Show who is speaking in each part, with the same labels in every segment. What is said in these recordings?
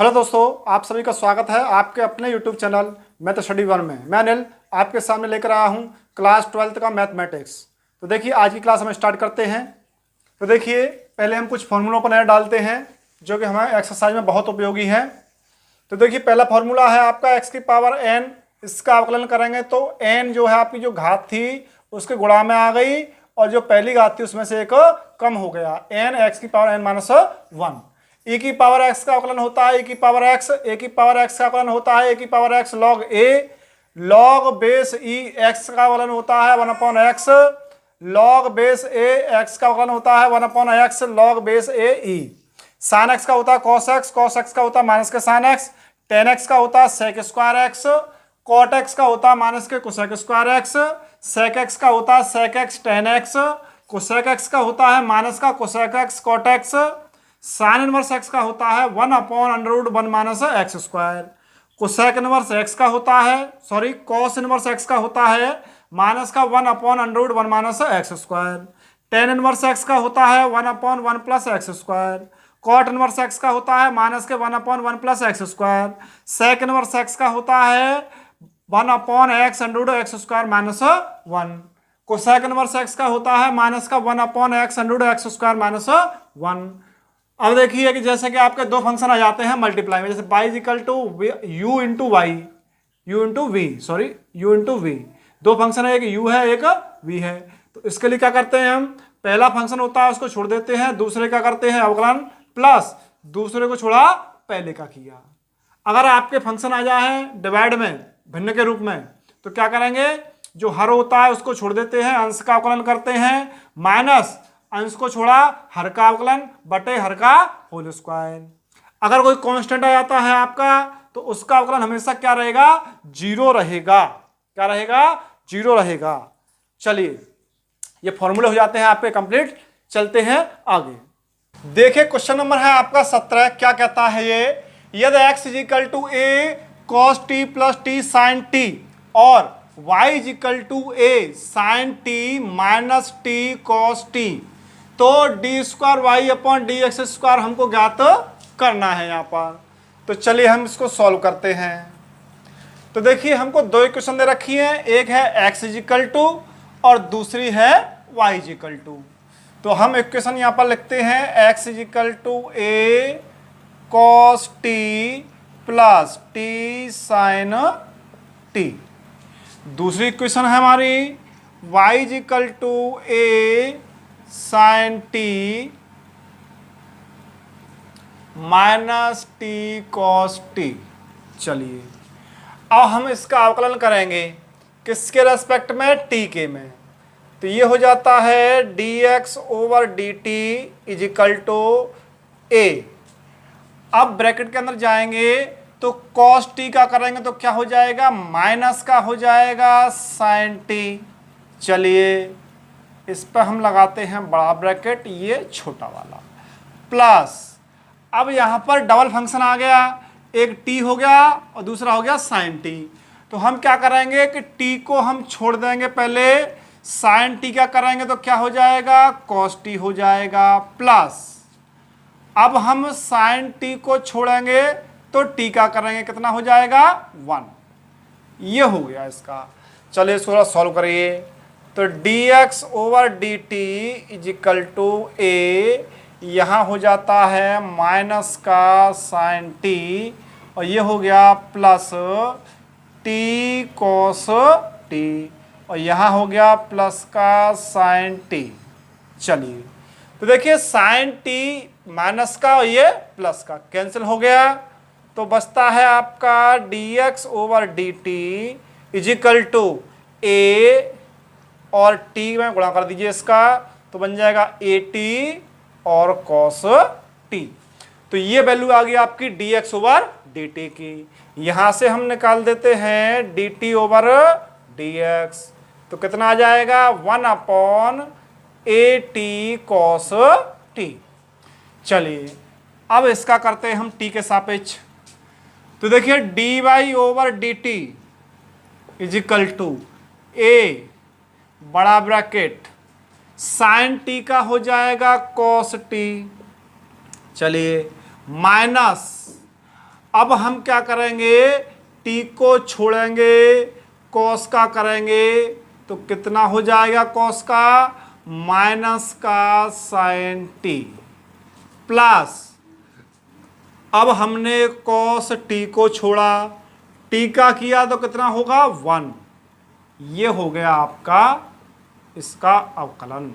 Speaker 1: Hello दोस्तों, आप सभी का स्वागत है आपके अपने YouTube channel math study one में। मैं अनिल आपके सामने लेकर आया हूं क्लास 12th का मैथमेटिक्स। तो देखिए आज की क्लास हम स्टार्ट करते हैं। तो देखिए पहले हम कुछ फॉर्मूलों पर नजर डालते हैं जो कि हमारे एक्सरसाइज में बहुत उपयोगी है। तो देखिए पहला फॉर्मूला है आपका x की पावर n। इसका अवकलन करेंगे तो n जो है आपकी जो घात थी उसके गुणा में आ गई और जो पहली घात थी उसमें से एक कम हो गया, n x की पावर n माइनस 1। e की पावर x का अवकलन होता है e की पावर x, a की पावर x का अवकलन होता है a की power x log a, log base e x का अवकलन होता है 1/x, log base a x का अवकलन होता है 1/x log base a e। Sine x का होता है cos x, cos x का होता है माइनस के साइन x, tan x का होता है sec square x, cot x का होता है माइनस के cosec square x, sec x का होता है sec x tan x, cosec x का होता है माइनस का cosec x cot x, sine inverse x का होता है 1/√1 minus x square, cosec inverse x का होता है कॉस इनवर्स x का होता है माइनस का 1/√1 minus x square, tan inverse x का होता है 1/1 plus X square, cot inverse x का होता है माइनस के 1/1 plus X square, sec inverse x का होता है 1/x square minus 1, cosec inverse x का होता है माइनस का 1/x स्क्वायर माइनस 1। अब देखिए कि जैसे कि आपके दो फंक्शन आ जाते हैं मल्टीप्लाई में, जैसे y equal to u into Y, u into V. दो फंक्शन है, एक u है एक v है। तो इसके लिए क्या करते हैं हम, पहला फंक्शन होता है उसको छोड़ देते हैं, दूसरे का करते हैं अवकलन प्लस दूसरे को छोड़ा पहले का किया। अगर आपके फंक्शन आ जाए डिवाइड में भिन्न के रूप में तो क्या करेंगे, जो हर होता है उसको छोड़ देते हैं, अंश का अवकलन करते हैं माइनस अंश को छोड़ा हर का अवकलन बटे हर का होल स्क्वायर। अगर कोई कांस्टेंट आ जाता है आपका तो उसका अवकलन हमेशा क्या रहेगा, जीरो रहेगा। क्या रहेगा, जीरो रहेगा। चलिए ये फॉर्मूले हो जाते हैं आपके कंप्लीट। चलते हैं आगे। देखिए क्वेश्चन नंबर है आपका 17। क्या कहता है ये, यदि x is equal to a cos t plus T sine t और y is equal to a sine T minus t cos t, तो d square y upon d x square हमको ज्ञात करना है यहाँ पर। तो चलिए हम इसको सॉल्व करते हैं। तो देखिए हमको दो इक्वेशन दे रखी है, एक है x इज इक्वल टू और दूसरी है y इज इक्वल टू। तो हम इक्वेशन यहाँ पर लिखते हैं x is equal to a cos t plus T sine T. दूसरी इक्वेशन है हमारी y is equal to a sine T minus T cos T. चलिए अब हम इसका अवकलन करेंगे किसके रेस्पेक्ट में, टी के में। तो ये हो जाता है dx over dt is equal to a। अब ब्रैकेट के अंदर जाएंगे तो cos t का करेंगे तो क्या हो जाएगा, माइनस का हो जाएगा साइन टी। चलिए इस पर हम लगाते हैं बड़ा ब्रैकेट, ये छोटा वाला, प्लस अब यहाँ पर डबल फंक्शन आ गया, एक t हो गया और दूसरा हो गया साइन टी। तो हम क्या करेंगे कि t को हम छोड़ देंगे पहले, साइन टी का करेंगे तो क्या हो जाएगा, cos t हो जाएगा, प्लस अब हम साइन टी को छोड़ेंगे तो t का करेंगे कितना हो जाएगा 1। ये हो गया इसका। चलिए इसको सॉल्व करिए। तो dx over dt is equal to a, यहाँ हो जाता है माइनस का साइन t और ये हो गया प्लस t cos t और यहाँ हो गया प्लस का साइन t। चलिए तो देखिए साइन t माइनस का और ये प्लस का कैंसिल हो गया, तो बचता है आपका dx over dt is equal to a और t में गुणा कर दीजिए इसका, तो बन जाएगा at और cos t। तो ये वैल्यू आ गई आपकी dx ओवर dt की। यहां से हम निकाल देते हैं dt ओवर dx, तो कितना आ जाएगा 1/at cos t। चलिए अब इसका करते हैं हम t के सापेक्ष। तो देखिए dy over dt is equal to a बड़ा ब्रैकेट साइन टी का हो जाएगा cos टी। चलिए माइनस अब हम क्या करेंगे, टी को छोड़ेंगे, कॉस का करेंगे, तो कितना हो जाएगा कॉस का, माइनस का साइन टी, प्लस अब हमने कॉस टी को छोड़ा, टी का किया तो कितना होगा 1। ये हो गया आपका इसका अवकलन।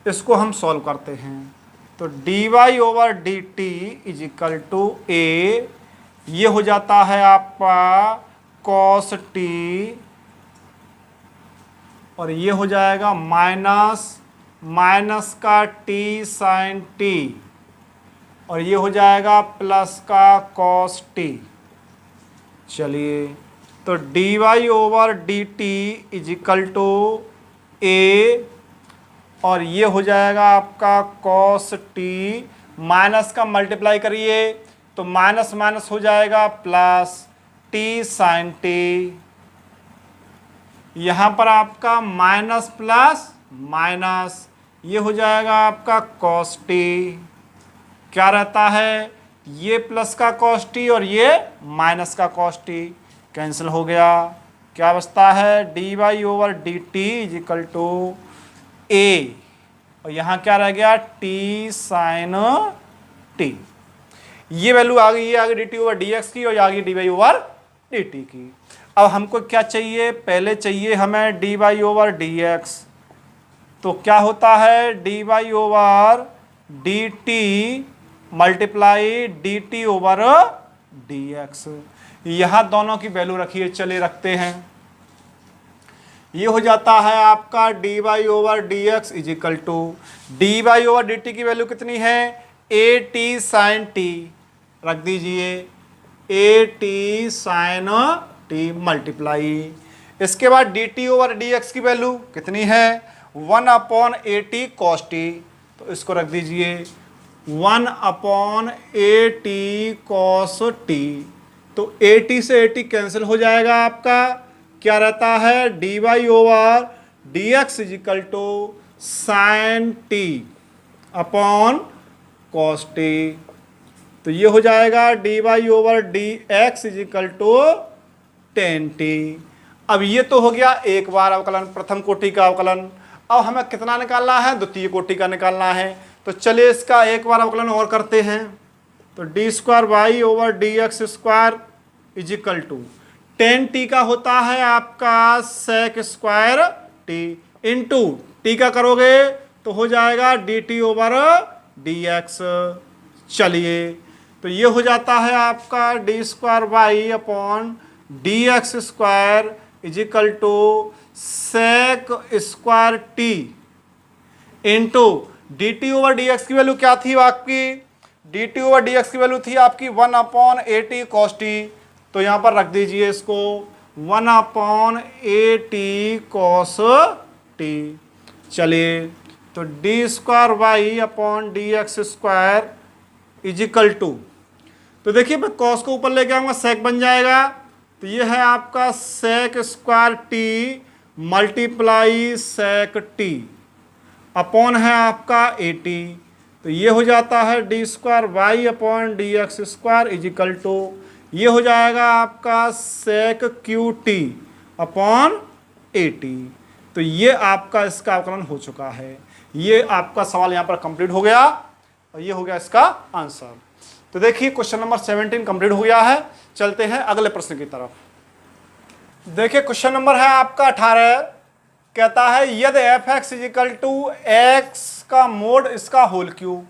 Speaker 1: इसको हम सॉल्व करते हैं, तो dy over d t is equal to a, ये हो जाता है आपका कॉस टी, और ये हो जाएगा माइनस का टी साइन टी, और ये हो जाएगा प्लस का कॉस टी। चलिए, तो dy over d t is equal to a, और ये हो जाएगा आपका कॉस टी, माइनस का मल्टीप्लाई करिए तो माइनस माइनस हो जाएगा प्लस टी साइन टी, यहाँ पर आपका माइनस प्लस माइनस, ये हो जाएगा आपका कॉस टी, क्या रहता है, ये प्लस का कॉस टी और ये माइनस का कॉस टी, कैंसिल हो गया, क्या बचता है, dy over d t is equal to a, और यहाँ क्या रह गया, टी साइन टी, ये वैल्यू आ गई, ये आ गई d t over d x की, और ये आ गई d y over d t की। अब हमको क्या चाहिए, पहले चाहिए हमें d y over d x, तो क्या होता है, d y over d t multiply d t over d x, यहाँ दोनों की वैल्यू रखिए, चले रखते हैं, ये हो जाता है आपका d y over d x is equal to d y over d t की वैल्यू कितनी है, ए टी साइन टी, रख दीजिए a t sine t multiply, इसके बाद d t over d x की वैल्यू कितनी है, 1 upon a t cos t, तो इसको रख दीजिए 1 upon a t cos t, तो ए टी से ए टी कैंसिल हो जाएगा, आपका क्या रहता है, d y over d x is equal to sine t upon cos t, तो ये हो जाएगा d y over d x is equal to tan t. अब ये तो हो गया एक बार अवकलन, प्रथम कोटि का अवकलन। अब हमें कितना निकालना है, द्वितीय कोटि का निकालना है, तो चलिए इसका एक बार अवकलन और करते हैं, तो d square y over d x square is equal to tan t का होता है आपका sec square t, into t का करोगे तो हो जाएगा d t over d x. चलिए, तो ये हो जाता है आपका d square y upon d x square is equal to sec square t into d t over d x की वैल्यू क्या थी आपकी, d t over d x की वैल्यू थी आपकी 1 upon a t cos t, तो यहाँ पर रख दीजिए इसको 1 upon a t cos T. चलिए, तो d square y upon d x square is equal to, तो देखिए मैं कॉस को ऊपर लेके आऊँगा, सेक बन जाएगा, तो ये है आपका sec square t multiply sec t upon है आपका ए टी, तो ये हो जाता है d square y upon d x square is equal to, ये हो जाएगा आपका sec cube t upon a t. तो ये आपका इसका अवकलन हो चुका है। ये आपका सवाल यहाँ पर कंप्लीट हो गया और ये हो गया इसका आंसर। तो देखिए क्वेश्चन नंबर 17 कंप्लीट हो गया है। चलते हैं अगले प्रश्न की तरफ। देखिए क्वेश्चन नंबर है आपका 18, कहता है यदि f x is equal to x का मोड इसका होल क्यूब,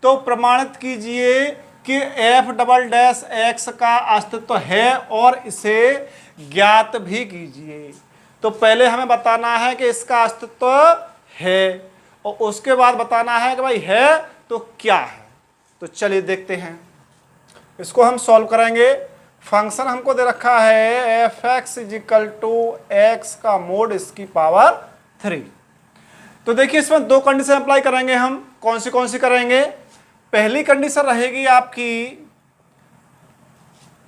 Speaker 1: तो प्रमाणित कीजिए कि एफ डबल डैश एक्स का अस्तित्व है और इसे ज्ञात भी कीजिए। तो पहले हमें बताना है कि इसका अस्तित्व है और उसके बाद बताना है कि भाई है तो क्या है। तो चलिए देखते हैं, इसको हम सॉल्व करेंगे। फंक्शन हमको दे रखा है f x is equal to x का मोड इसकी पावर 3। तो देखिए इसमें दो कंडीशन अप्लाई करेंगे हम। कौन सी करेंगे? पहली कंडीशन रहेगी आपकी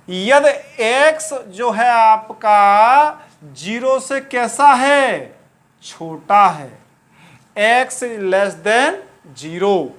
Speaker 1: यदि x जो है आपका 0 से कैसा है? छोटा है। x less than 0।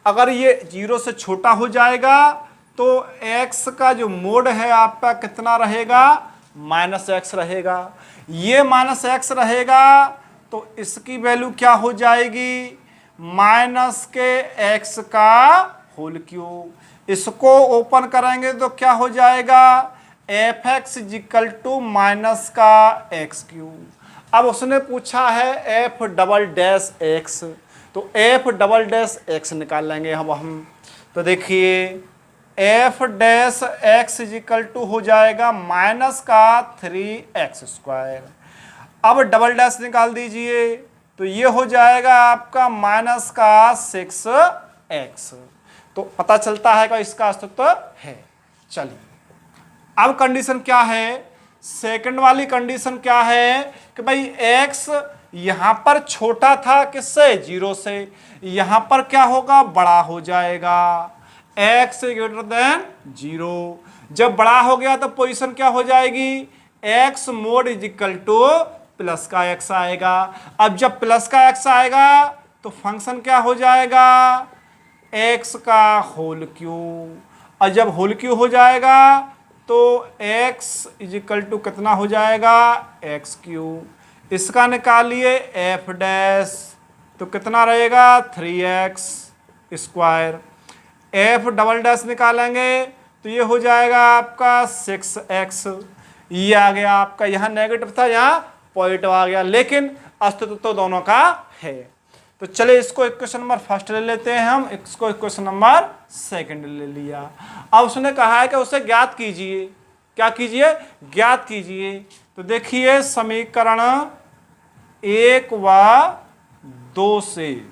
Speaker 1: अगर ये 0 से छोटा हो जाएगा तो x का जो मोड है आपका कितना रहेगा, -x रहेगा। ये -x रहेगा तो इसकी वैल्यू क्या हो जाएगी, माइनस के x का होल क्यूब। इसको ओपन करेंगे तो क्या हो जाएगा, fx इक्वल टू माइनस का x क्यूब। अब उसने पूछा है f डबल डैश x, तो f डबल डैश x निकाल लेंगे हम। तो देखिए f dash x equal to हो जाएगा माइनस का 3x²। अब डबल डैश निकाल दीजिए तो ये हो जाएगा आपका माइनस का 6x। तो पता चलता है कि इसका अस्तित्व है। चलिए अब कंडीशन क्या है, सेकंड वाली कंडीशन क्या है कि भाई x यहां पर छोटा था किससे, 0 से, यहां पर क्या होगा, बड़ा हो जाएगा, x ग्रेटर देन 0। जब बड़ा हो गया तो पोजीशन क्या हो जाएगी, x mode is equal two plus का x आएगा। अब जब प्लस का x आएगा तो फंक्शन क्या हो जाएगा, x का होल क्यूब। और जब होल क्यूब हो जाएगा तो x इज इक्वल टू कितना हो जाएगा, x क्यूब। इसका निकालिए f डैश, तो कितना रहेगा 3x²। f डबल डैश निकालेंगे तो ये हो जाएगा आपका 6x। ये आ गया आपका, यहाँ नेगेटिव था यहाँ पॉजिटिव आ गया, लेकिन अस्तित्व तो दोनों का है। तो चले इसको इक्वेशन नंबर फर्स्ट ले लेते हैं हम, इसको इक्वेशन नंबर सेकंड ले लिया। अब उसने कहा है कि उसे ज्ञात कीजिए, क्या कीजिए, ज्ञात कीजिए। तो देखिए समीकरण 1 व 2 से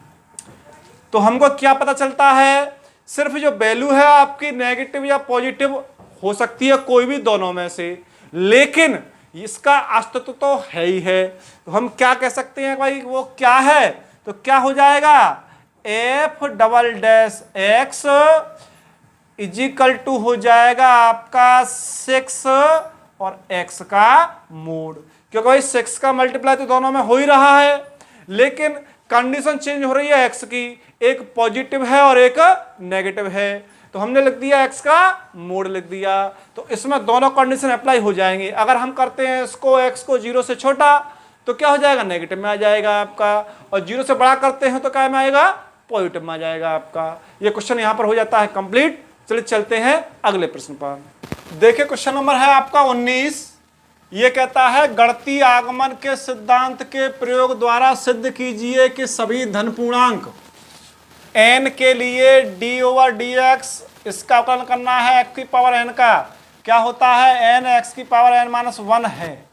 Speaker 1: तो हमको क्या पता चलता है, सिर्फ जो वैल्यू है आपकी नेगेटिव या पॉजिटिव हो सकती है, कोई भी दोनों में से, लेकिन इसका अस्तित्व तो है ही है। तो हम क्या कह सकते हैं भाई, वो क्या है, तो क्या हो जाएगा, f double dash x is equal to हो जाएगा आपका 6 और x का मोड। क्योंकि भाई 6 का मल्टीप्लाई तो दोनों में हो ही रहा है, लेकिन कंडीशन चेंज हो रही है x की, एक पॉजिटिव है और एक नेगेटिव है, तो हमने लिख दिया x का मोड लिख दिया। तो इसमें दोनों कंडीशन अप्लाई हो जाएंगे। अगर हम करते हैं इसको x को 0 से छोटा तो क्या हो जाएगा, नेगेटिव में आ जाएगा आपका, और 0 से बड़ा करते हैं तो क्या में आएगा, पॉजिटिव में आ जाएगा आपका। ये क्वेश्चन यहाँ पर हो जाता है कंप्लीट। चलिए चलते हैं अगले प्रश्न पर। देखिए क्वेश्चन नंबर है आपका 19। ये कहता है गणितीय आगमन के सिद्धांत के प्रयोग द्वारा सिद्ध कीजिए कि सभी धन पूर्णांक n के लिए d/dx, इसका अवकलन करना है x की पावर n का, क्या होता है, n x की पावर n-1 है।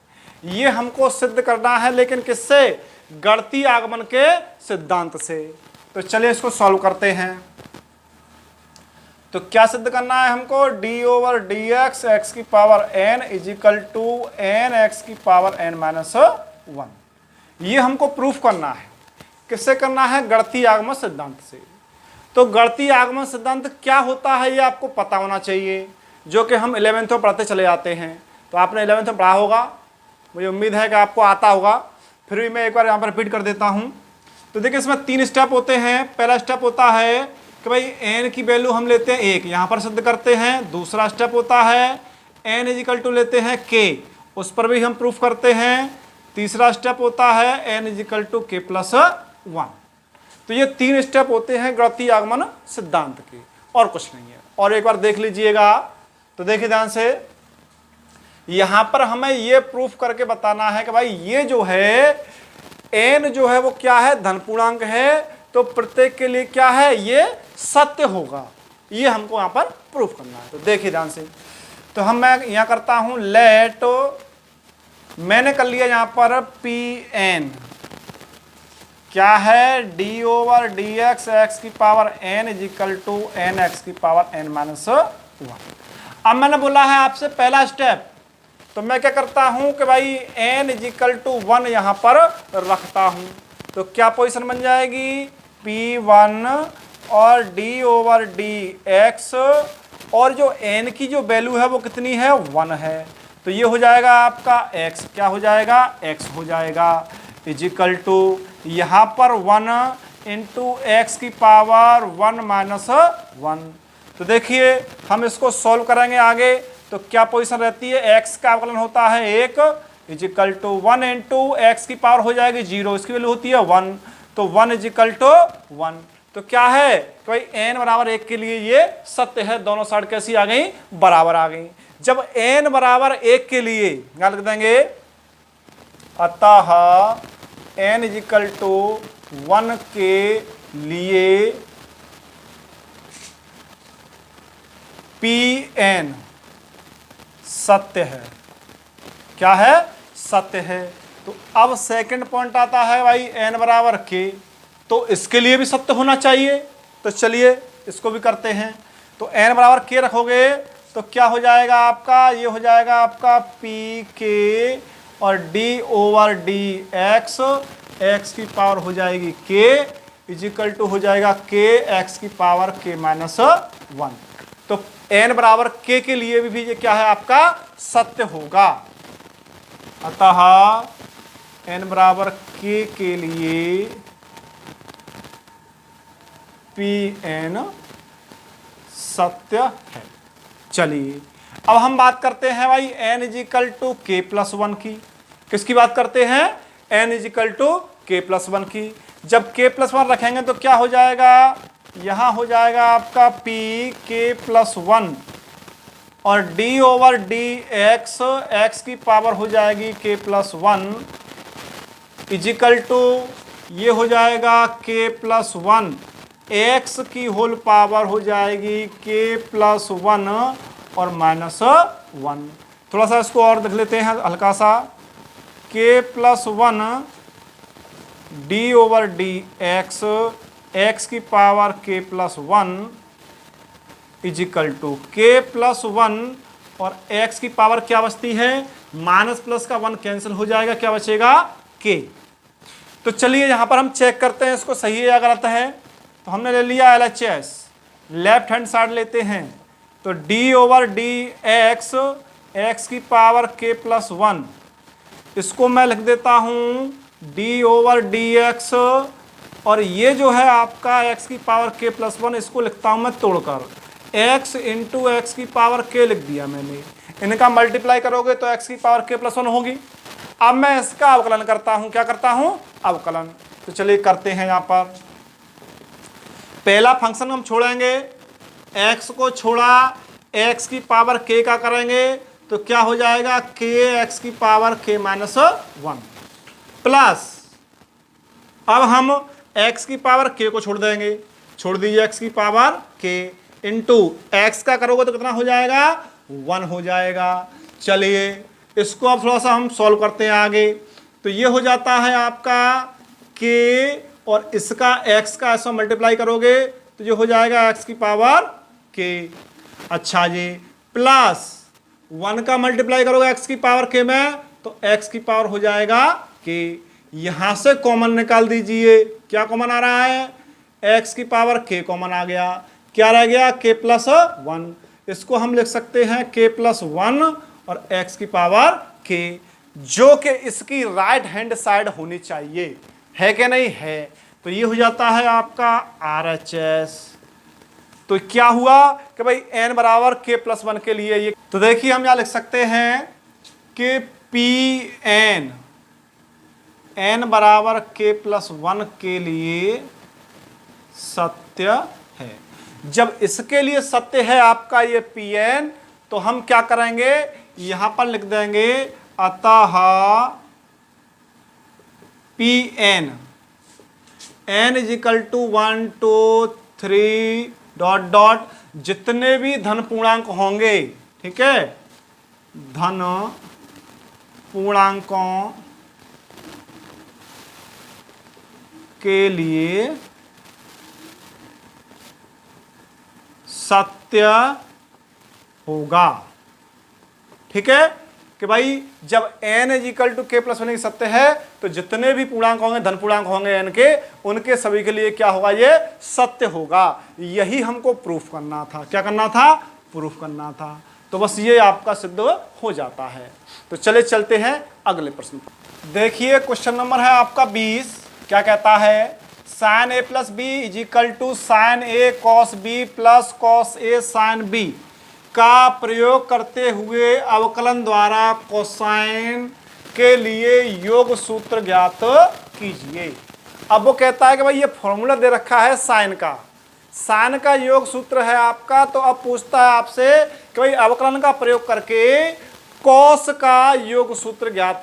Speaker 1: ये हमको सिद्ध करना है, लेकिन किससे, गणितीय आगमन के सिद्धांत से। तो चलिए इसको सॉल्व करते हैं। तो क्या सिद्ध करना है हमको, d/dx x की power n is equal to n x की पावर n-1। ये हमको प्रूफ करना है, किससे करना है, गणितीय आगमन सिद्धांत से। तो गणितीय आगमन सिद्धांत क्या होता है ये आपको पता होना चाहिए, जो कि हम 11th में पढ़ते चले जाते हैं। तो आपने 11th में पढ़ा होगा, मुझे उम्मीद है कि आपको आता होगा, फिर भी मैं एक बार यहाँ पर रिपीट कर देता हूँ। तो देखिए इसमें 3 स्टेप होते हैं। पहला स्टेप होता है कि भाई n की वैल्यू हम लेते हैं 1, यहाँ पर सिद्ध करते हैं। दूसरा स्टेप होता है n इज इक्वल टू लेते हैं k, उस पर भी हम प्रूफ करते हैं। तीसरा स्टेप होता है n is equal to k+1। तो ये 3 स्टेप होते हैं गणितीय आगमन सिद्धांत के, और कुछ नहीं है। और एक बार देख लीजिएगा, तो देखिए ध्यान से, यहां पर हमें ये प्रूफ करके बताना है कि भाई ये जो है n जो है वो क्या है, धन पूर्णांक है, तो प्रत्येक के लिए क्या है, ये सत्य होगा। ये हमको यहां पर प्रूफ करना है। तो देखिए ध्यान से, तो मैं यहां करता हूं लेट, मैंने कर लिया यहां पर Pn क्या है, d/dx x की power n is equal to n x की पावर n-1। अब मैंने बोला है आपसे पहला स्टेप, तो मैं क्या करता हूं कि भाई n इज इक्वल टू 1 यहाँ पर रखता हूं। तो क्या पोजीशन बन जाएगी, P1 और d/dx, और जो n की जो वैल्यू है वो कितनी है, 1 है। तो ये हो जाएगा आपका x, क्या हो जाएगा, x हो जाएगा, इज इक्वल टू यहाँ पर 1 इंटू एक्स की पावर 1-1। तो देखिए हम इसको सॉल्व करेंगे आगे, तो क्या पोजीशन रहती है, x का अवकलन होता है 1 is equal to 1 into x की पावर हो जाएगी 0, इसकी वैल्यू होती है 1, तो 1 इज इक्वल टू 1। तो क्या है तो भाई n बराबर 1 के लिए ये सत्य है, दोनों साइड कैसी आ गई, बराबर आ गई। जब n बराबर 1 के लिए क्या लिख देंगे, अतः n इज इक्वल टू 1 के लिए Pn सत्य है। क्या है, सत्य है। तो अब सेकंड पॉइंट आता है भाई n बराबर k, तो इसके लिए भी सत्य होना चाहिए। तो चलिए इसको भी करते हैं। तो n बराबर k रखोगे तो क्या हो जाएगा आपका, ये हो जाएगा आपका pk और d over d x, x की पावर हो जाएगी k इज इक्वल टू हो जाएगा k एक्स की पावर k माइनस 1। तो n बराबर k के लिए भी ये क्या है आपका, सत्य होगा। अतः n बराबर k के लिए Pn सत्य है। चलिए अब हम बात करते हैं भाई n is equal to k plus 1 की। किसकी बात करते हैं, n is equal to k plus 1 की। जब k प्लस 1 रखेंगे तो क्या हो जाएगा, यहां हो जाएगा आपका p k प्लस 1 और d over d x, x की पावर हो जाएगी k प्लस 1 इजिकल टू ये हो जाएगा k प्लस 1, एक्स की होल पावर हो जाएगी k प्लस 1 और माइनस 1। थोड़ा सा इसको और देख लेते हैं हल्का सा, k plus 1 d over d x, x की power k plus 1 is equal to k plus 1 और x की पावर क्या बचती है, माइनस प्लस का 1 कैंसिल हो जाएगा, क्या बचेगा k। तो चलिए यहां पर हम चेक करते हैं इसको सही है या गलत है। तो हमने ले लिया LHS, लेफ्ट हैंड साइड लेते हैं तो d over d x, x की पावर k प्लस 1, इसको मैं लिख देता हूं d ओवर डी एक्स और ये जो है आपका x की पावर k प्लस 1, इसको लिखता हूं मैं तोड़कर, x इंटू एक्स की पावर k लिख दिया मैंने। इनका मल्टीप्लाई करोगे तो x की पावर k प्लस 1 होगी। अब मैं इसका अवकलन करता हूं, क्या करता हूं, अवकलन। तो चलिए करते हैं। यहां पर पहला फंक्शन हम छोड़ेंगे, x को छोड़ा, x की पावर k का करेंगे तो क्या हो जाएगा, k x की पावर k माइनस 1 प्लस, अब हम x की पावर k को छोड़ देंगे, छोड़ दीजिए x की पावर k इंटू एक्स का करोगे तो कितना हो जाएगा, 1 हो जाएगा। चलिए इसको अब थोड़ा सा हम सॉल्व करते हैं आगे। तो ये हो जाता है आपका k और इसका x का ऐसा मल्टीप्लाई करोगे तो ये हो जाएगा x की पावर k। अच्छा जी, प्लस 1 का मल्टीप्लाई करोगे x की पावर k में तो x की पावर हो जाएगा k। यहां से कॉमन निकाल दीजिए, क्या कॉमन आ रहा है, x की पावर k कॉमन आ गया, क्या रह गया k प्लस 1। इसको हम लिख सकते हैं k प्लस 1 और x की पावर k, जो कि इसकी राइट हैंड साइड होनी चाहिए, है कि नहीं है। तो ये हो जाता है आपका RHS। तो क्या हुआ कि भाई n बराबर k प्लस 1 के लिए ये, तो देखिए हम यहां लिख सकते हैं कि Pn n बराबर k प्लस 1 के लिए सत्य है। जब इसके लिए सत्य है आपका ये Pn, तो हम क्या करेंगे, यहां पर लिख देंगे अतः Pn n is equal to 1 2 3 dot dot, जितने भी धन पूर्णांक होंगे, ठीक है, धन पूर्णांकों के लिए सत्य होगा। ठीक है कि भाई जब n is equal to k plus 1 सत्य है तो जितने भी पूर्णांक होंगे, धन पूर्णांक होंगे n के, उनके सभी के लिए क्या होगा, ये सत्य होगा। यही हमको प्रूफ करना था, क्या करना था, प्रूफ करना था। तो बस ये आपका सिद्ध हो जाता है। तो चले चलते हैं अगले प्रश्न पर। देखिए क्वेश्चन नंबर है आपका 20, क्या कहता है sine a plus b is equal to sine a cos b plus cos a sine b का प्रयोग करते हुए अवकलन द्वारा कोसाइन के लिए योग सूत्र ज्ञात कीजिए। अब वो कहता है कि भाई ये फॉर्मूला दे रखा है साइन का योग सूत्र है आपका, तो अब पूछता है आपसे कि भाई अवकलन का प्रयोग करके कॉस का योग सूत्र ज्ञात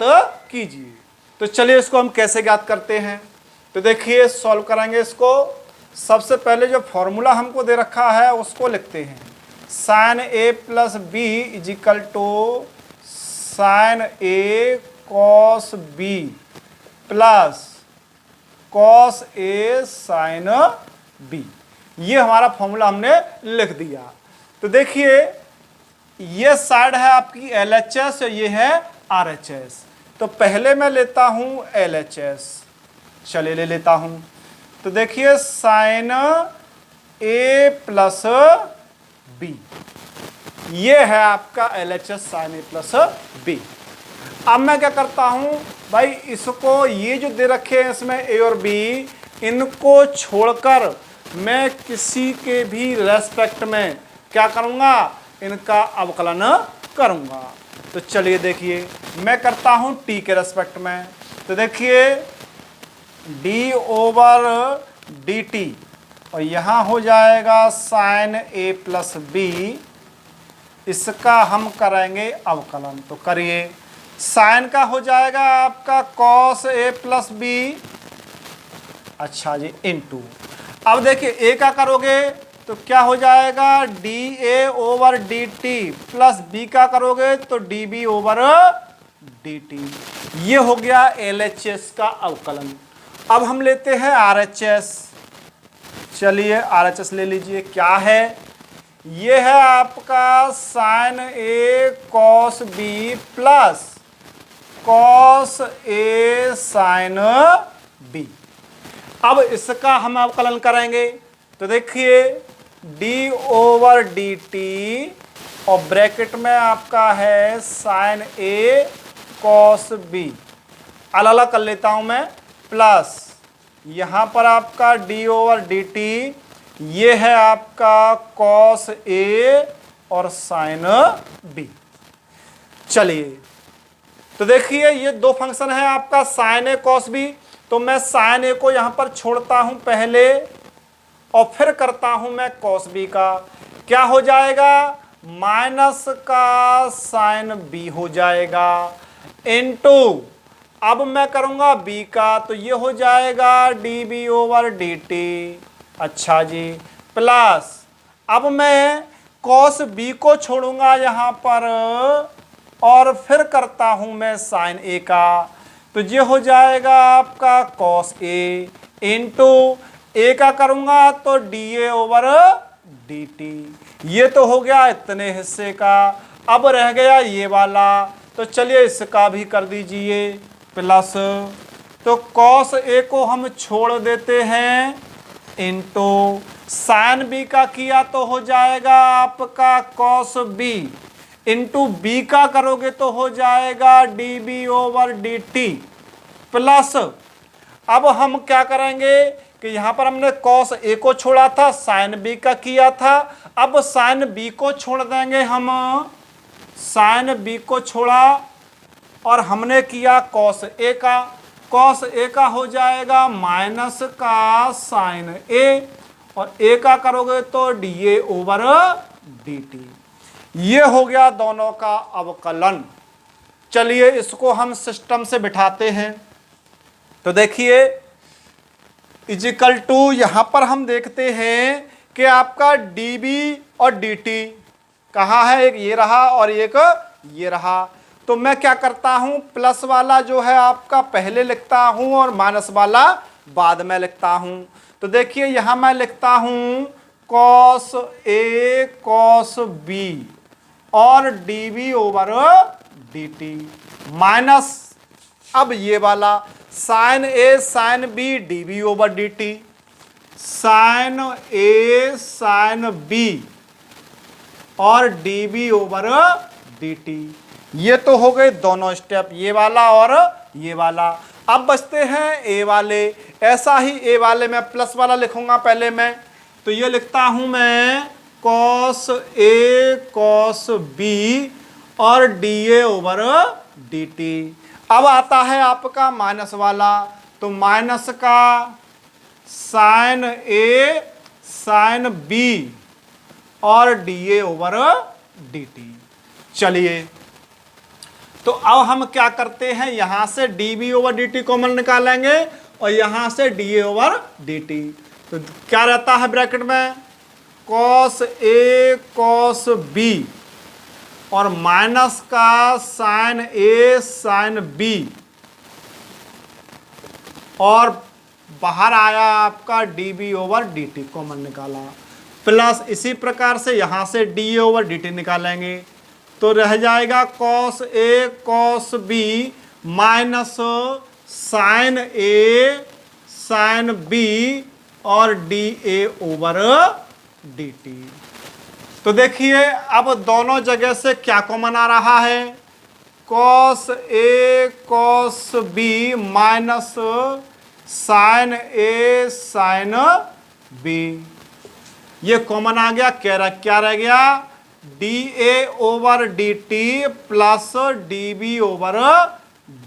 Speaker 1: कीजिए। तो चलिए इसको हम कैसे ज्ञात करते हैं, तो देखिए सॉल्व करेंगे इसको। सबसे पहले जो फॉर्मूला हमको दे रखा है उसको लिखते हैं, sine a plus b is equal to sine a cos b plus cos a sine b. ये हमारा फॉर्मूला हमने लिख दिया। तो देखिए ये साइड है आपकी LHS और ये है RHS। तो पहले मैं लेता हूं LHS, चलिए ले लेता हूं। तो देखिए साइन A प्लस बी, ये है आपका LHS sine A plus b. अब मैं क्या करता हूं भाई, इसको ये जो दे रखे हैं इसमें A और B, इनको छोड़कर मैं किसी के भी रेस्पेक्ट में क्या करूंगा, इनका अवकलन करूंगा। तो चलिए देखिए मैं करता हूं t के रेस्पेक्ट में। तो देखिए d ओवर dt और यहाँ हो जाएगा साइन a प्लस बी, इसका हम करेंगे अवकलन। तो करिए, साइन का हो जाएगा आपका कॉस a प्लस बी, अच्छा जी, इनटू। अब देखिए a का करोगे तो क्या हो जाएगा dA over dt plus b का करोगे तो dB ओवर dt। ये हो गया LHS का अवकलन। अब हम लेते हैं RHS। चलिए RHS ले लीजिए, क्या है, ये है आपका sine A cos B plus cos A sine B। अब इसका हम अवकलन करेंगे। तो देखिए d ओवर dt और ब्रैकेट में आपका है साइन A कॉस B, अलग अलग कर लेता हूं मैं, प्लस यहाँ पर आपका d ओवर dt, ये है आपका कॉस A और साइन B। चलिए तो देखिए ये दो फंक्शन है आपका साइन A कॉस B। तो मैं साइन A को यहाँ पर छोड़ता हूँ पहले और फिर करता हूँ मैं कॉस B का। क्या हो जाएगा, माइनस का साइन B हो जाएगा, इनटू अब मैं करूँगा B का, तो ये हो जाएगा dB ओवर dt, अच्छा जी, प्लस अब मैं कॉस B को छोड़ूंगा यहाँ पर और फिर करता हूँ मैं साइन A का, तो ये हो जाएगा आपका कॉस A, इंटू A का करूंगा तो dA ओवर dt। ये तो हो गया इतने हिस्से का। अब रह गया ये वाला, तो चलिए इसका भी कर दीजिए प्लस। तो कॉस A को हम छोड़ देते हैं, इंटू साइन B का किया तो हो जाएगा आपका कॉस B, इंटू B का करोगे तो हो जाएगा dB ओवर dt, प्लस अब हम क्या करेंगे कि यहाँ पर हमने कॉस A को छोड़ा था, साइन B का किया था, अब साइन B को छोड़ देंगे हम, साइन B को छोड़ा और हमने किया कॉस A का, कॉस A का हो जाएगा माइनस का साइन A और A का करोगे तो dA ओवर dt। ये हो गया दोनों का अवकलन। चलिए इसको हम सिस्टम से बिठाते हैं। तो देखिए इजिकल टू, यहाँ पर हम देखते हैं कि आपका dB और dt कहाँ है, एक ये रहा और एक ये रहा। तो मैं क्या करता हूँ, प्लस वाला जो है आपका पहले लिखता हूँ और माइनस वाला बाद में लिखता हूँ। तो देखिए यहाँ मैं लिखता हूँ कॉस A कॉस B और dB ओवर dt, माइनस अब ये वाला sine A sine B dB over dt, sine A sine B और dB ओवर dt। ये तो हो गए दोनों स्टेप, ये वाला और ये वाला। अब बचते हैं ए वाले। ऐसा ही ए वाले में प्लस वाला लिखूंगा पहले मैं, तो ये लिखता हूं मैं कॉस ए कॉस बी और d a over d t. अब आता है आपका माइनस वाला, तो माइनस का साइन ए साइन बी और d a over d t. चलिए तो अब हम क्या करते हैं, यहां से d b over d t common निकालेंगे और यहां से d a over d t. तो क्या रहता है ब्रैकेट में, कॉस ए कॉस बी और माइनस का साइन ए साइन बी और बाहर आया आपका d b over d t common निकाला, प्लस इसी प्रकार से यहां से d a over d t निकालेंगे, तो रह जाएगा cos a cos b minus sine a sine b और d a over d t. तो देखिए अब दोनों जगह से क्या कॉमन आ रहा है, cos a cos b minus sine a sine b, ये कॉमन आ गया। क्या रह गया, d a over d t plus d b over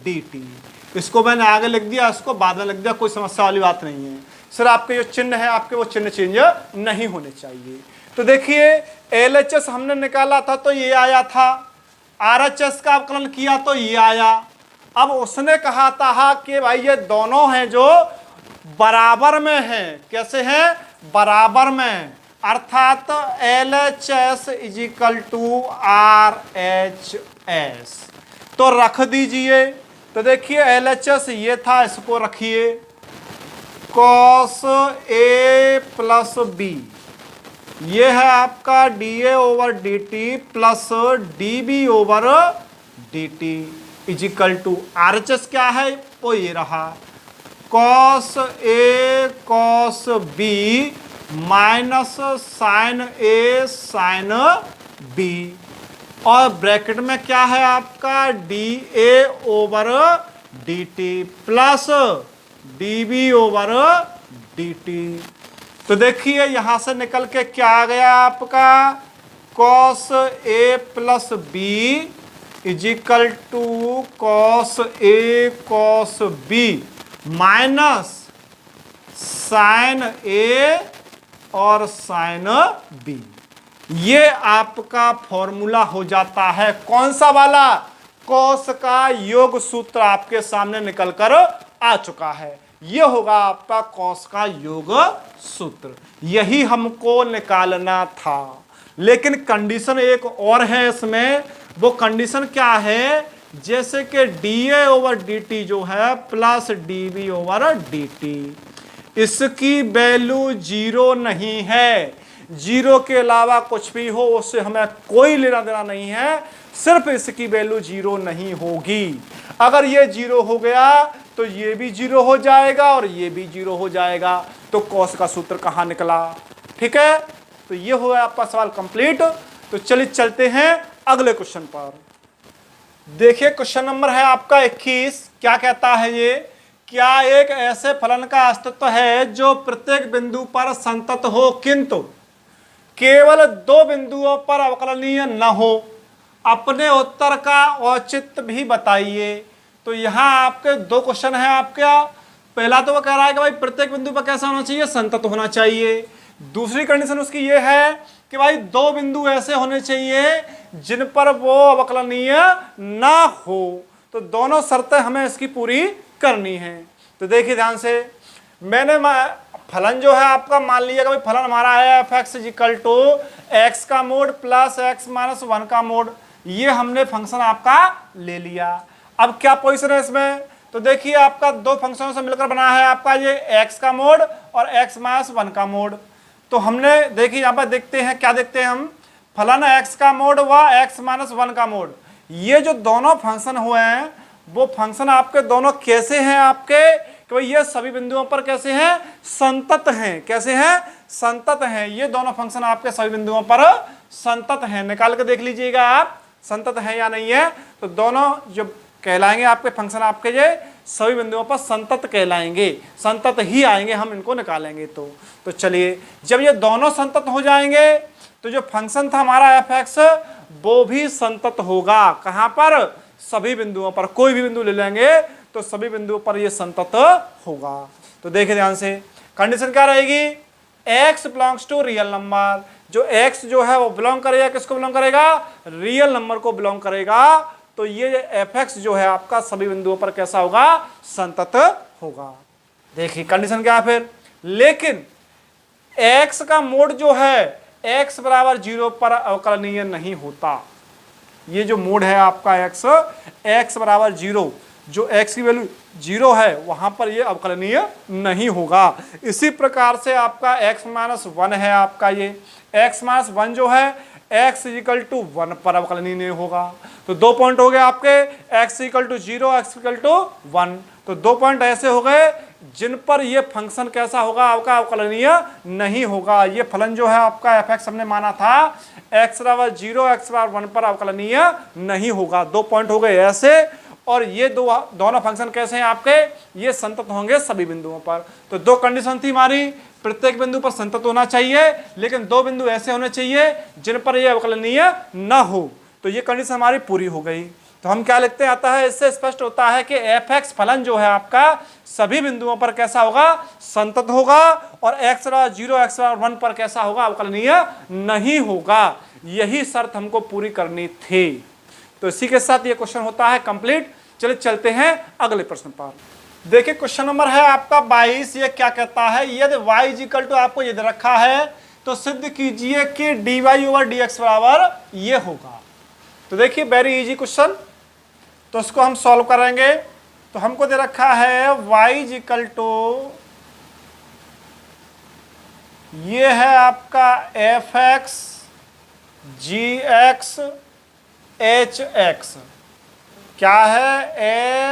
Speaker 1: d t. इसको मैंने आगे लिख दिया, इसको बाद में लिख दिया, कोई समस्या वाली बात नहीं है। सर आपके जो चिन्ह है आपके वो चिन्ह चेंज नहीं होने चाहिए। तो देखिए एल एच एस हमने निकाला था तो ये आया था, आर एच एस का अवकलन किया तो ये आया। अब उसने कहा था कि भाई ये दोनों हैं जो बराबर में हैं, कैसे हैं, बराबर में, अर्थात L H S is equal to R H S. तो रख दीजिए, तो देखिए एल एच एस ये था, इसको रखिए, कॉस ए प्लस बी, ये है आपका d a over d t plus d b over d t equal to R H S क्या है, वो ये रहा, cos a cos b minus sine a sine b, और ब्रैकेट में क्या है आपका d a over d t plus d b over d t. तो देखिए यहां से निकल के क्या आ गया आपका, cos a plus b is equal to cos a cos b minus sine a और साइन बी। ये आपका फॉर्मूला हो जाता है कौन सा वाला, कॉस का योग सूत्र आपके सामने निकल कर आ चुका है। ये होगा आपका कॉस का योग सूत्र, यही हमको निकालना था। लेकिन कंडीशन एक और है इसमें, वो कंडीशन क्या है, जैसे कि d a over d t जो है plus d b over d t, इसकी वैल्यू जीरो नहीं है, जीरो के अलावा कुछ भी हो उससे हमें कोई लेना देना नहीं है, सिर्फ इसकी वैल्यू जीरो नहीं होगी। अगर ये जीरो हो गया तो ये भी जीरो हो जाएगा और ये भी जीरो हो जाएगा, तो कॉस का सूत्र कहाँ निकला। ठीक है, तो ये हुआ आपका सवाल कंप्लीट। तो चलिए चलते हैं अगले क्वेश्चन पर। देखिए क्वेश्चन नंबर है आपका 21। क्या कहता है ये, क्या एक ऐसे फलन का अस्तित्व है जो प्रत्येक बिंदु पर संतत हो किंतु केवल दो बिंदुओं पर अवकलनीय न हो। अपने उत्तर का औचित्य भी बताइए। तो यहाँ आपके दो क्वेश्चन है आपका। पहला तो वो कह रहा है कि भाई प्रत्येक बिंदु पर कैसा होना चाहिए, संतत होना चाहिए। दूसरी कंडीशन उसकी ये है कि भाई दो बिंदु ऐसे होने चाहिए जिन पर वो अवकलनीय ना हो। तो दोनों शर्तें हमें इसकी पूरी करनी है। तो देखिए ध्यान से, मैंने फलन जो है आपका मान लिया कि भाई फलन हमारा है f x equal to x का mod plus x minus one का मोड। ये हमने फंक्शन आपका ले लिया। अब क्या पोजीशन है इसमें, तो देखिए आपका दो फंक्शनों से मिलकर बना है आपका ये एक्स का मोड और एक्स माइनस वन का मोड। तो हमने देखिए यहाँ पर देखते हैं, क्या देखते हैं हम, फलन एक्स का मोड व एक्स माइनस वन का मोड। ये जो दोनों फंक्शन हुए हैं वो फंक्शन आपके दोनों कैसे हैं आपके, कि भाई ये सभी बिंदुओं पर कैसे हैं, संतत हैं। कैसे हैं, संतत हैं। ये दोनों फंक्शन आपके सभी बिंदुओं पर संतत हैं। निकाल के देख लीजिएगा आप संतत है या नहीं है। तो दोनों जो कहलाएंगे आपके फंक्शन आपके ये सभी बिंदुओं पर संतत कहलाएंगे, संतत ही आएंगे, हम इनको निकालेंगे। तो चलिए, जब ये दोनों संतत हो जाएंगे तो जो फंक्शन था हमारा f(x) वो भी संतत होगा। कहाँ पर? सभी बिंदुओं पर। कोई भी बिंदु ले लेंगे तो सभी बिंदुओं पर ये संतत होगा। तो देखिए ध्यान से, कंडीशन क्या रहेगी? x belongs to real number. जो x जो है वो बिलोंग करेगा, किसको बिलोंग करेगा? रियल नंबर को बिलोंग करेगा। तो ये f(x) जो है आपका सभी बिंदुओं पर कैसा होगा? संतत होगा। देखिए कंडीशन क्या है फिर, लेकिन x का मोड जो है x बराबर 0 पर अवकलनीय नहीं होता। ये जो मोड है आपका x बराबर 0, जो x की वैल्यू 0 है वहां पर ये अवकलनीय नहीं होगा। इसी प्रकार से आपका x-1 है, आपका ये x-1 जो है x = 1 पर अवकलनीय नहीं होगा। तो 2 पॉइंट हो गए आपके, x = 0, x = 1। तो 2 पॉइंट ऐसे हो गए जिन पर ये फंक्शन कैसा होगा? आपका अवकलनीय नहीं होगा। ये फलन जो है आपका f(x) हमने माना था x बराबर 0, x बराबर 1 पर अवकलनीय नहीं होगा। 2 पॉइंट हो गए ऐसे, और ये दोनों फंक्शन कैसे हैं आपके? ये संतत होंगे सभी बिंदुओं पर। तो 2 कंडीशन थी हमारी, प्रत्येक बिंदु पर संतत होना चाहिए, लेकिन 2 बिंदु ऐसे होने चाहिए जिन पर यह अवकलनीय न हो। तो ये कंडीशन हमारी पूरी हो गई। तो हम क्या लिखते हैं? आता है, इससे स्पष्ट होता है कि f(x) फलन जो है आपका सभी बिंदुओं पर कैसा होगा? संतत होगा। और x बराबर 0, x बराबर 1 पर कैसा होगा? अवकलनीय नहीं होगा। यही शर्त हमको पूरी करनी थी। तो इसी के साथ ये क्वेश्चन होता है कंप्लीट। चलिए चलते हैं अगले प्रश्न पर। देखिए क्वेश्चन नंबर है आपका 22। ये क्या कहता है? यदि y = आपको ये दे रखा है तो सिद्ध कीजिए कि dy/dx बराबर ये होगा। तो देखिए वेरी इजी क्वेश्चन, तो इसको हम सॉल्व करेंगे। तो हमको दे रखा है y = ये है आपका f(x) g(x) h(x), क्या है?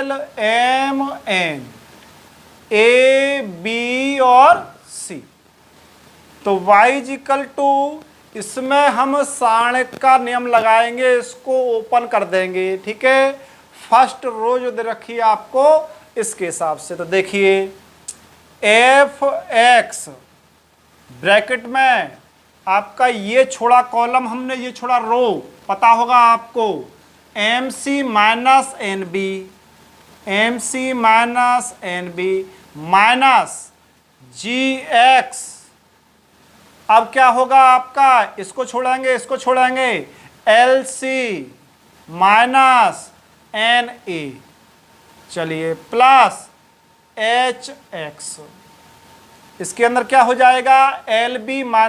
Speaker 1: l m n a b और c। तो y = इसमें हम सारणिक का नियम लगाएंगे, इसको ओपन कर देंगे। ठीक है, फर्स्ट रो जो दे रखी है आपको इसके हिसाब से। तो देखिए f(x) ब्रैकेट में आपका ये छोड़ा कॉलम हमने, ये छोड़ा रो, पता होगा आपको, mc - nb, mc - nb minus gx। अब क्या होगा आपका? इसको छोड़ेंगे, इसको छोड़ेंगे, lc - na, चलिए, प्लस hx। इसके अंदर क्या हो जाएगा? lb - ma,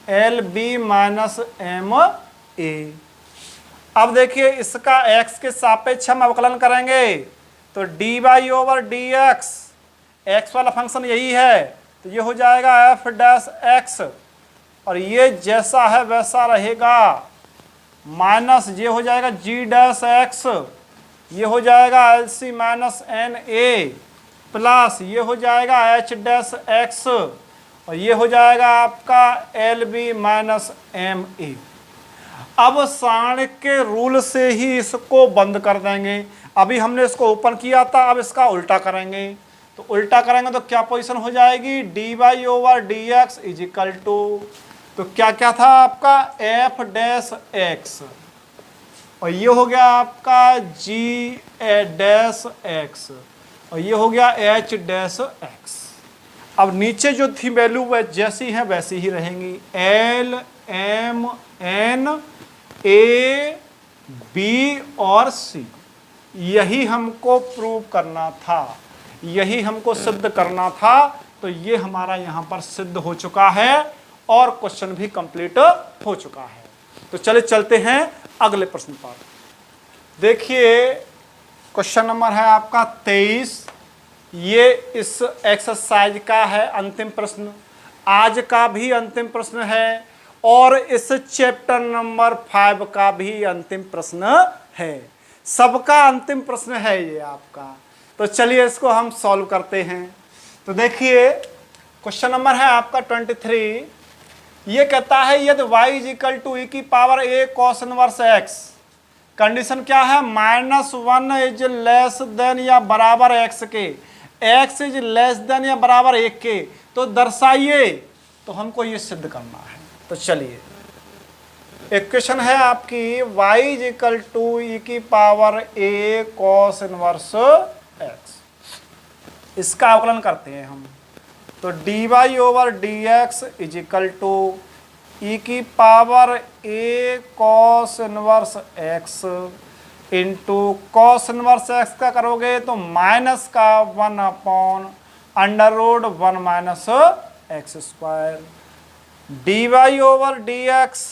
Speaker 1: lb - ma। अब देखिए इसका x के सापेक्ष हम अवकलन करेंगे तो dy/dx, x वाला फंक्शन यही है, तो ये हो जाएगा f'(x), और ये जैसा है वैसा रहेगा, माइनस ये हो जाएगा g'(x), ये हो जाएगा lc - na, प्लस ये हो जाएगा h'(x), और ये हो जाएगा आपका lb - ma। अब सारणिक के रूल से ही इसको बंद कर देंगे। अभी हमने इसको ओपन किया था, अब इसका उल्टा करेंगे। तो उल्टा करेंगे तो क्या पोजीशन हो जाएगी? dy/dx = तो क्या क्या था आपका? f'(x), और ये हो गया आपका g'(x), और ये हो गया h'(x). अब नीचे जो थी वैल्यू वह जैसी है वैसी ही रहेंगी, l m n a b और c। यही हमको प्रूव करना था, यही हमको सिद्ध करना था। तो ये हमारा यहाँ पर सिद्ध हो चुका है और क्वेश्चन भी कंप्लीट हो चुका है। तो चले चलते हैं अगले प्रश्न पर। देखिए क्वेश्चन नंबर है आपका 23। ये इस एक्सरसाइज का है अंतिम प्रश्न, आज का भी अंतिम प्रश्न है, और इस चैप्टर नंबर 5 का भी अंतिम प्रश्न है। सबका अंतिम प्रश्न है ये आपका। तो चलिए इसको हम सॉल्व करते हैं। तो देखिए क्वेश्चन नंबर है आपका 23। ये कहता है यदि y = e⁴ cos 1x condition क्या है, -1 इज लेस देन या बराबर x के, x इज लेस देन या बराबर 1 के, तो दर्शाइए। तो हमको ये सिद्ध करना है। तो चलिए, इक्वेशन है आपकी y is equal to e की power a cos inverse x। इसका अवकलन करते हैं हम। तो dy over dx is equal to e की power a cos inverse x into cos inverse x का करोगे तो माइनस का 1 upon under root 1 minus x square dy over dx।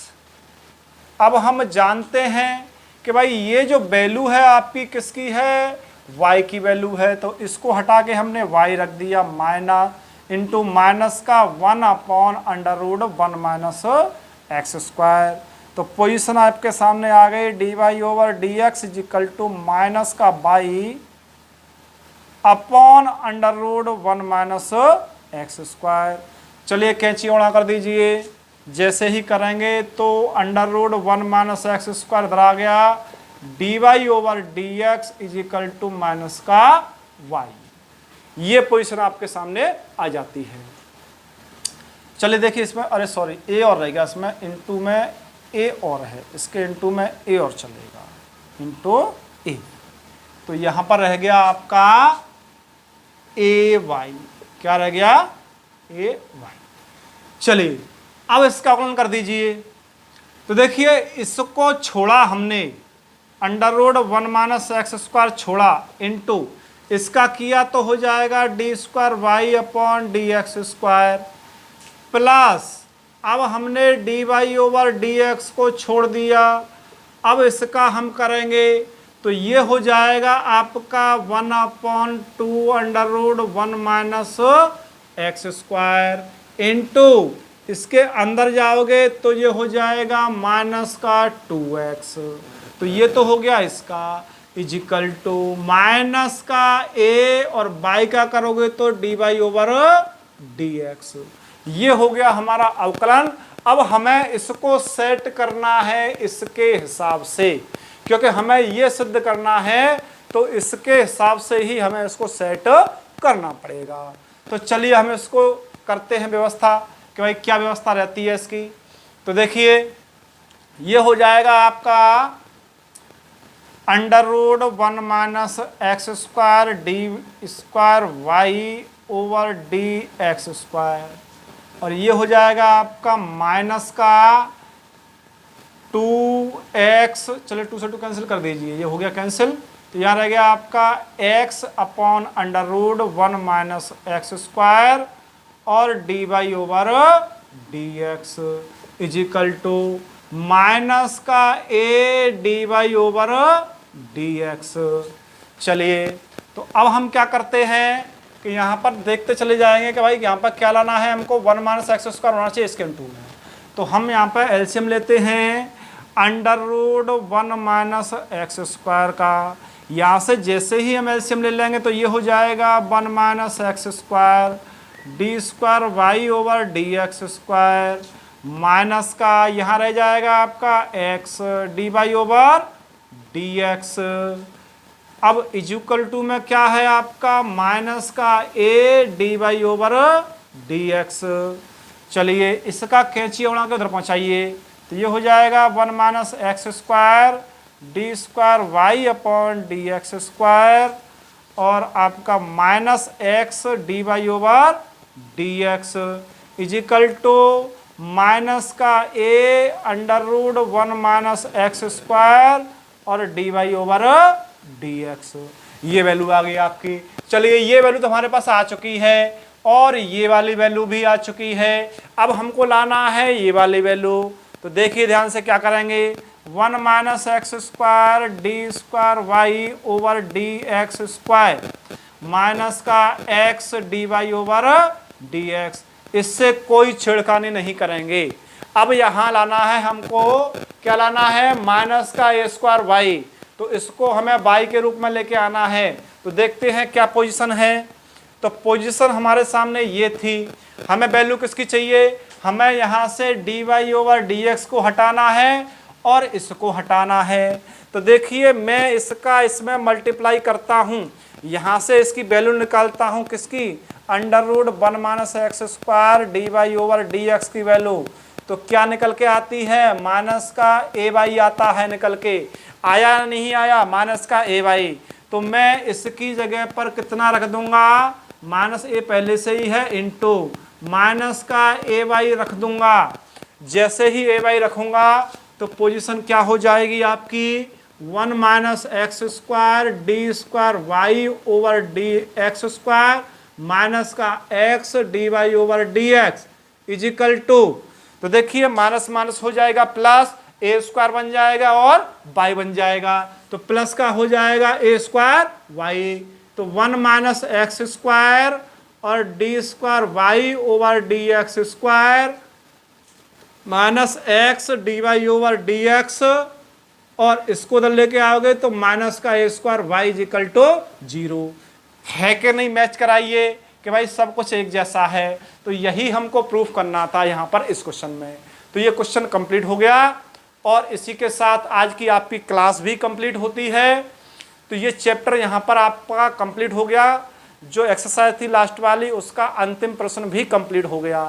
Speaker 1: अब हम जानते हैं कि भाई ये जो वैल्यू है आपकी किसकी है, y की वैल्यू है, तो इसको हटा के हमने y रख दिया इंटू माइनस का 1 upon under root 1 minus x square. तो पोजीशन आपके सामने आ गई, dy over dx is equal to minus का y upon under root 1 minus x square. चलिए कैंची ओढ़ा कर दीजिए। जैसे ही करेंगे तो under root 1 minus x square इधर आ गया, dy over dx is equal to minus का y। ये पोजीशन आपके सामने आ जाती है। चलिए देखिए इसमें, अरे सॉरी a और रहेगा, इसमें इंटू में a और है, इसके इंटू में a और चलेगा, इंटू a। तो यहाँ पर रह गया आपका ay। क्या रह गया, ay। चलिए अब इसका अवकलन कर दीजिए। तो देखिए इसको छोड़ा हमने, under root 1 minus x square छोड़ा, इंटू इसका किया तो हो जाएगा d square y upon d x square, plus अब हमने d y over d x को छोड़ दिया। अब इसका हम करेंगे तो ये हो जाएगा आपका 1 upon 2 under root 1 minus x square, into इसके अंदर जाओगे तो ये हो जाएगा माइनस का 2x। तो ये तो हो गया इसका इजिकल टू माइनस का a और y का करोगे तो dy ओवर dx। ये हो गया हमारा अवकलन। अब हमें इसको सेट करना है इसके हिसाब से, क्योंकि हमें ये सिद्ध करना है तो इसके हिसाब से ही हमें इसको सेट करना पड़ेगा। तो चलिए हम इसको करते हैं व्यवस्था कि भाई क्या व्यवस्था रहती है इसकी। तो देखिए ये हो जाएगा आपका under root 1 minus x square d square y over d x square, और ये हो जाएगा आपका माइनस का 2x, चलिए 2 से 2 कैंसिल कर दीजिए, ये हो गया कैंसिल। तो यहाँ रह गया आपका x upon under root 1 minus x square और d y over d x is equal to minus का a d y over d x. चलिए तो अब हम क्या करते हैं कि यहाँ पर देखते चले जाएंगे कि भाई यहाँ पर क्या लाना है हमको, 1 माइनस एक्स स्क्वायर होना चाहिए इसके इंटू में। तो हम यहाँ पर एलसीएम लेते हैं under root 1 minus x square का। यहाँ से जैसे ही हम एलसीएम ले लेंगे तो ये हो जाएगा 1 minus x square d square y over d x square, minus का यहाँ रह जाएगा आपका x d y over d x. अब इजुकल टू में क्या है आपका माइनस का a d y over d x. चलिए इसका कैंची उड़ा के उधर पहुँचाइए, तो ये हो जाएगा 1 minus x square d square y upon d x square, और आपका minus x d y over d x is equal to minus का a under root 1 minus x square और d y over d x. ये value आ गई आपकी। चलिए ये वैल्यू तो हमारे पास आ चुकी है और ये वाली वैल्यू भी आ चुकी है। अब हमको लाना है ये वाली वैल्यू। तो देखिए ध्यान से क्या करेंगे, 1 minus x square d square y over d x square minus का x d y over d x. इससे कोई छेड़खानी नहीं करेंगे। अब यहाँ लाना है हमको, क्या लाना है, माइनस का a स्क्वायर वाई, तो इसको हमें y के रूप में लेके आना है। तो देखते हैं क्या पोजीशन है। तो पोजीशन हमारे सामने ये थी, हमें वैल्यू किसकी चाहिए, हमें यहाँ से d y over d x को हटाना है और इसको हटाना है। तो देखिए मैं इसका इसमें मल्टीप्लाई करता हूँ, यहाँ से इसकी वैल्यू निकालता हूँ किसकी, √1 minus x square d y over d x की वैल्यू। तो क्या निकल के आती है, माइनस का ए वाई आता है निकल के, आया नहीं आया माइनस का ए वाई। तो मैं इसकी जगह पर कितना रख दूंगा, माइनस ए पहले से ही है इंटू माइनस का ए वाई रख दूंगा। जैसे ही ए वाई रखूंगा तो पोजीशन क्या हो जाएगी आपकी, 1 minus x square d square y over d x square minus का x d y over d x is equal to, तो देखिए माइनस माइनस हो जाएगा प्लस, ए स्क्वायर बन जाएगा और वाई बन जाएगा। तो प्लस का हो जाएगा ए स्क्वायर वाई, तो 1 माइनस एक्स स्क्वायर और d square y over d x square minus x d y over d x, और इसको उधर लेके आओगे तो माइनस का a square y equal to 0। है कि नहीं, मैच कराइए कि भाई सब कुछ एक जैसा है। तो यही हमको प्रूफ करना था यहाँ पर इस क्वेश्चन में। तो ये क्वेश्चन कंप्लीट हो गया और इसी के साथ आज की आपकी क्लास भी कंप्लीट होती है। तो ये चैप्टर यहाँ पर आपका कंप्लीट हो गया। जो एक्सरसाइज थी लास्ट वाली उसका अंतिम प्रश्न भी कंप्लीट हो गया।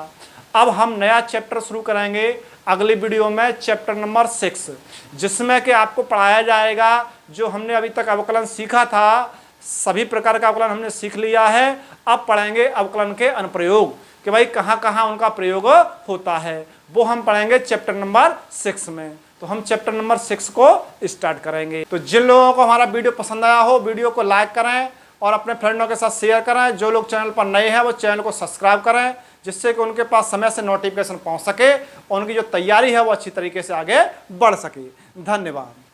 Speaker 1: अब हम नया चैप्टर शुरू करेंगे अगली वीडियो में, चैप्टर नंबर 6, जिसमें कि आपको पढ़ाया जाएगा जो हमने अभी तक अवकलन सीखा था, सभी प्रकार का अवकलन हमने सीख लिया है। अब पढ़ेंगे अवकलन के अनुप्रयोग कि भाई कहाँ कहाँ उनका प्रयोग होता है, वो हम पढ़ेंगे चैप्टर नंबर 6 में। तो हम चैप्टर नंबर 6 को स्टार्ट करेंगे। तो जिन लोगों को हमारा वीडियो पसंद आया हो, वीडियो को लाइक करें और अपने फ्रेंडों के साथ शेयर करें। जो लोग चैनल पर नए हैं वो चैनल को सब्सक्राइब करें, जिससे कि उनके पास समय से नोटिफिकेशन पहुंच सके और उनकी जो तैयारी है वो अच्छी तरीके से आगे बढ़ सके। धन्यवाद।